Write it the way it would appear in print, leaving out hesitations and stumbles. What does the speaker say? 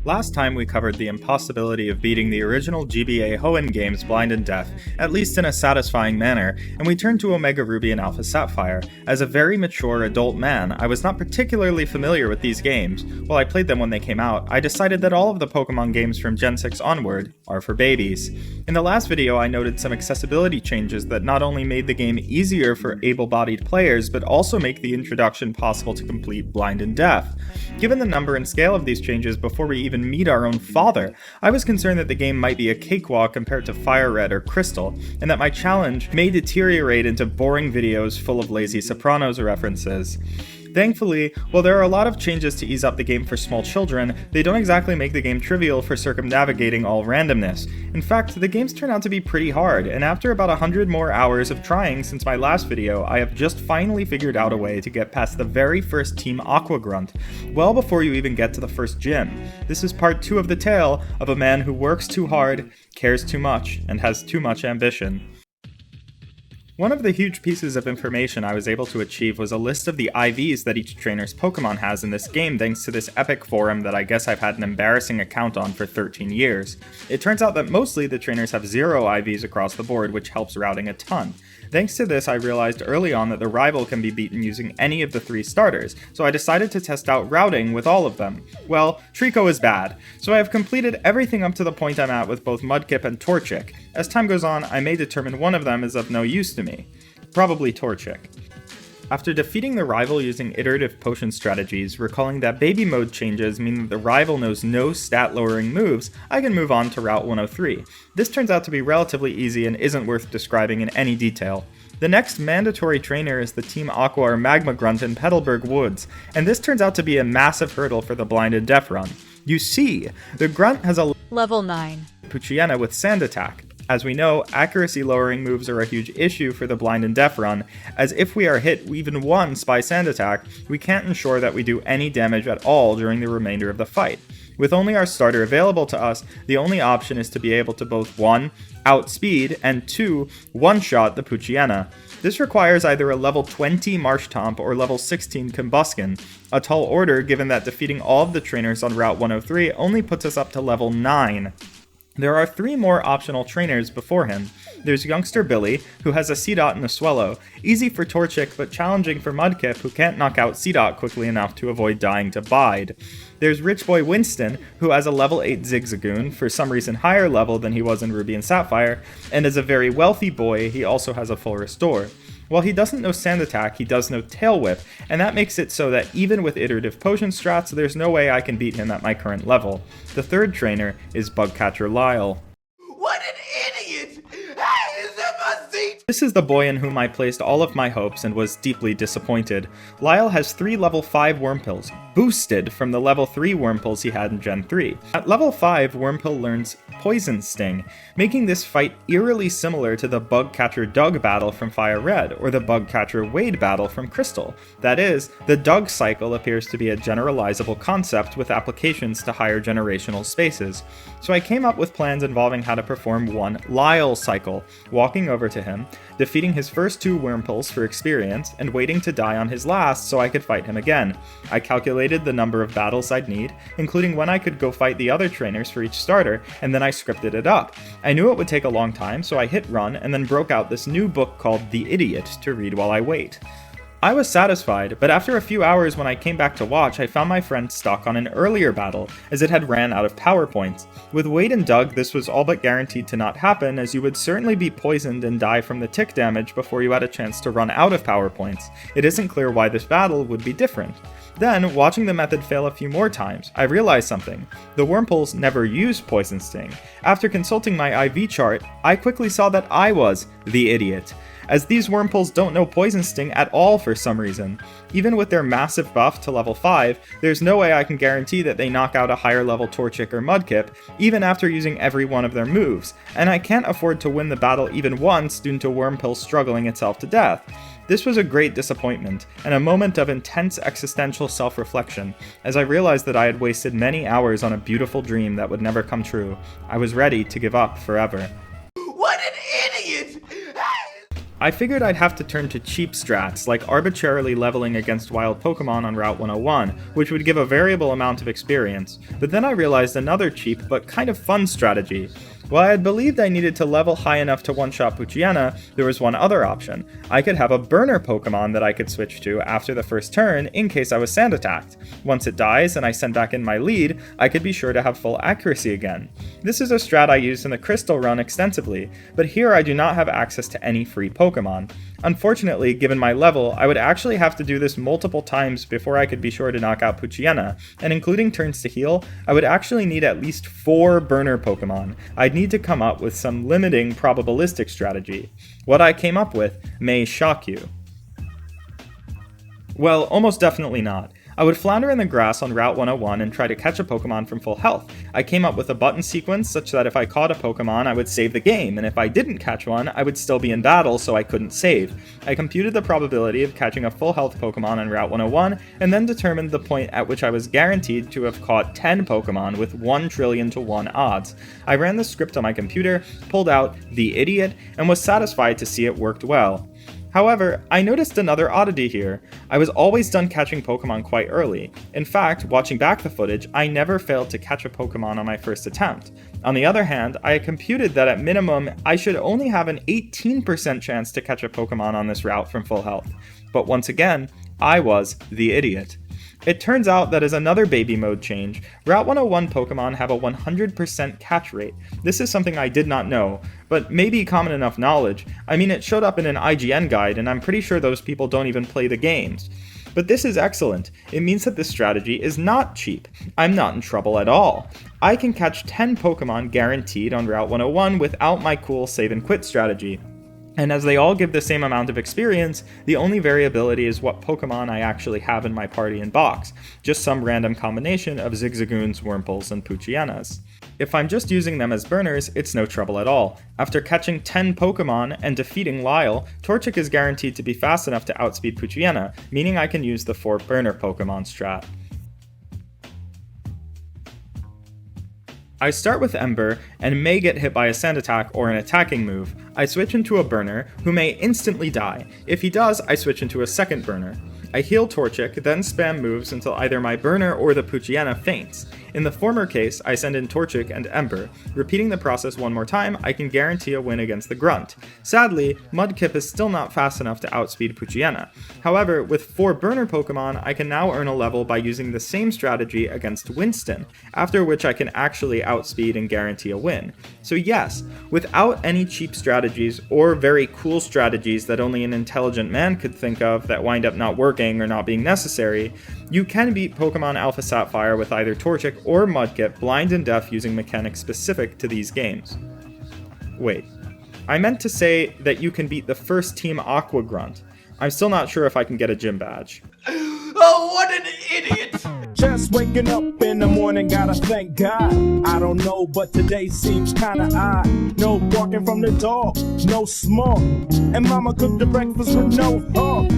Last time we covered the impossibility of beating the original GBA Hoenn games Blind and Deaf, at least in a satisfying manner, and we turned to Omega Ruby and Alpha Sapphire. As a very mature adult man, I was not particularly familiar with these games. While I played them when they came out, I decided that all of the Pokemon games from Gen 6 onward are for babies. In the last video, I noted some accessibility changes that not only made the game easier for able-bodied players, but also make the introduction possible to complete Blind and Deaf. Given the number and scale of these changes before we even meet our own father, I was concerned that the game might be a cakewalk compared to Fire Red or Crystal, and that my challenge may deteriorate into boring videos full of lazy Sopranos references. Thankfully, while there are a lot of changes to ease up the game for small children, they don't exactly make the game trivial for circumnavigating all randomness. In fact, the games turn out to be pretty hard, and after about 100 more hours of trying since my last video, I have just finally figured out a way to get past the very first Team Aqua Grunt, well before you even get to the first gym. This is part 2 of the tale of a man who works too hard, cares too much, and has too much ambition. One of the huge pieces of information I was able to achieve was a list of the IVs that each trainer's Pokemon has in this game thanks to this epic forum that I guess I've had an embarrassing account on for 13 years. It turns out that mostly the trainers have 0 IVs across the board, which helps routing a ton. Thanks to this, I realized early on that the rival can be beaten using any of the 3 starters, so I decided to test out routing with all of them. Well, Trico is bad, so I have completed everything up to the point I'm at with both Mudkip and Torchic. As time goes on, I may determine one of them is of no use to me. Probably Torchic. After defeating the rival using iterative potion strategies, recalling that baby mode changes mean that the rival knows no stat-lowering moves, I can move on to Route 103. This turns out to be relatively easy and isn't worth describing in any detail. The next mandatory trainer is the Team Aqua or Magma Grunt in Petalburg Woods, and this turns out to be a massive hurdle for the Blind and Deaf run. You see, the Grunt has a Level 9 Poochyena with Sand Attack. As we know, accuracy-lowering moves are a huge issue for the Blind and Deaf run, as if we are hit even once by Sand Attack, we can't ensure that we do any damage at all during the remainder of the fight. With only our starter available to us, the only option is to be able to both 1. Outspeed, and 2. One-shot the Poochyena. This requires either a level 20 Marshtomp or level 16 Combuskin, a tall order given that defeating all of the trainers on Route 103 only puts us up to level 9. There are 3 more optional trainers before him. There's youngster Billy, who has a Seedot and a Swellow, easy for Torchic but challenging for Mudkip, who can't knock out Seedot quickly enough to avoid dying to Bide. There's rich boy Winston, who has a level 8 Zigzagoon, for some reason higher level than he was in Ruby and Sapphire, and as a very wealthy boy, he also has a full Restore. While he doesn't know Sand Attack, he does know Tail Whip, and that makes it so that even with iterative potion strats, there's no way I can beat him at my current level. The third trainer is Bugcatcher Lyle. What an idiot! Hey, is that my seat? This is the boy in whom I placed all of my hopes and was deeply disappointed. Lyle has 3 level 5 Wurmpills, boosted from the level 3 Wurmpills he had in Gen 3. At level 5, Wurmpill learns Poison Sting, making this fight eerily similar to the Bugcatcher Doug battle from Fire Red, or the Bugcatcher Wade battle from Crystal. That is, the Doug cycle appears to be a generalizable concept with applications to higher generational spaces. So I came up with plans involving how to perform one Lyle cycle, walking over to him, defeating his first 2 Wurmpills for experience, and waiting to die on his last so I could fight him again. I calculated the number of battles I'd need, including when I could go fight the other trainers for each starter, and then I scripted it up. I knew it would take a long time, so I hit run and then broke out this new book called The Idiot to read while I wait. I was satisfied, but after a few hours when I came back to watch, I found my friend stuck on an earlier battle, as it had ran out of power points. With Wade and Doug, this was all but guaranteed to not happen, as you would certainly be poisoned and die from the tick damage before you had a chance to run out of power points. It isn't clear why this battle would be different. Then, watching the method fail a few more times, I realized something. The Wurmpills never use Poison Sting. After consulting my IV chart, I quickly saw that I was the idiot, as these Wurmpills don't know Poison Sting at all for some reason. Even with their massive buff to level 5, there's no way I can guarantee that they knock out a higher level Torchic or Mudkip, even after using every one of their moves, and I can't afford to win the battle even once due to Wurmpill struggling itself to death. This was a great disappointment, and a moment of intense existential self-reflection, as I realized that I had wasted many hours on a beautiful dream that would never come true. I was ready to give up forever. What an idiot! I figured I'd have to turn to cheap strats, like arbitrarily leveling against wild Pokemon on Route 101, which would give a variable amount of experience, but then I realized another cheap but kind of fun strategy. While I had believed I needed to level high enough to one-shot Poochyena, there was one other option. I could have a burner Pokemon that I could switch to after the first turn in case I was sand attacked. Once it dies and I send back in my lead, I could be sure to have full accuracy again. This is a strat I used in the Crystal run extensively, but here I do not have access to any free Pokemon. Unfortunately, given my level, I would actually have to do this multiple times before I could be sure to knock out Poochyena, and including turns to heal, I would actually need at least 4 burner Pokemon. I'd need to come up with some limiting probabilistic strategy. What I came up with may shock you. Well, almost definitely not. I would flounder in the grass on Route 101 and try to catch a Pokemon from full health. I came up with a button sequence such that if I caught a Pokemon, I would save the game, and if I didn't catch one, I would still be in battle, so I couldn't save. I computed the probability of catching a full health Pokemon on Route 101, and then determined the point at which I was guaranteed to have caught 10 Pokemon with 1 trillion to 1 odds. I ran the script on my computer, pulled out the idiot, and was satisfied to see it worked well. However, I noticed another oddity here. I was always done catching Pokemon quite early. In fact, watching back the footage, I never failed to catch a Pokemon on my first attempt. On the other hand, I had computed that at minimum, I should only have an 18% chance to catch a Pokemon on this route from full health. But once again, I was the idiot. It turns out that as another baby mode change, Route 101 Pokemon have a 100% catch rate. This is something I did not know, but maybe common enough knowledge. I mean, it showed up in an IGN guide, and I'm pretty sure those people don't even play the games. But this is excellent. It means that this strategy is not cheap. I'm not in trouble at all. I can catch 10 Pokemon guaranteed on Route 101 without my cool save and quit strategy. And as they all give the same amount of experience, the only variability is what Pokemon I actually have in my party and box, just some random combination of Zigzagoons, Wurmples, and Poochyenas. If I'm just using them as burners, it's no trouble at all. After catching 10 Pokemon and defeating Lyle, Torchic is guaranteed to be fast enough to outspeed Poochiena, meaning I can use the 4 burner Pokemon strat. I start with Ember, and may get hit by a sand attack or an attacking move. I switch into a burner, who may instantly die. If he does, I switch into a second burner. I heal Torchic, then spam moves until either my burner or the Poochiena faints. In the former case, I send in Torchic and Ember. Repeating the process one more time, I can guarantee a win against the Grunt. Sadly, Mudkip is still not fast enough to outspeed Poochiena. However, with 4 burner Pokemon, I can now earn a level by using the same strategy against Winston, after which I can actually outspeed and guarantee a win. So yes, without any cheap strategies or very cool strategies that only an intelligent man could think of that wind up not working or not being necessary, you can beat Pokemon Alpha Sapphire with either Torchic or Mudkip blind and deaf using mechanics specific to these games. Wait, I meant to say that you can beat the first Team Aqua Grunt. I'm still not sure if I can get a gym badge. Oh, what an idiot! Just waking up in the morning, gotta thank God. I don't know, but today seems kinda odd. No barking from the dog, no smoke, and mama cooked the breakfast with no hog.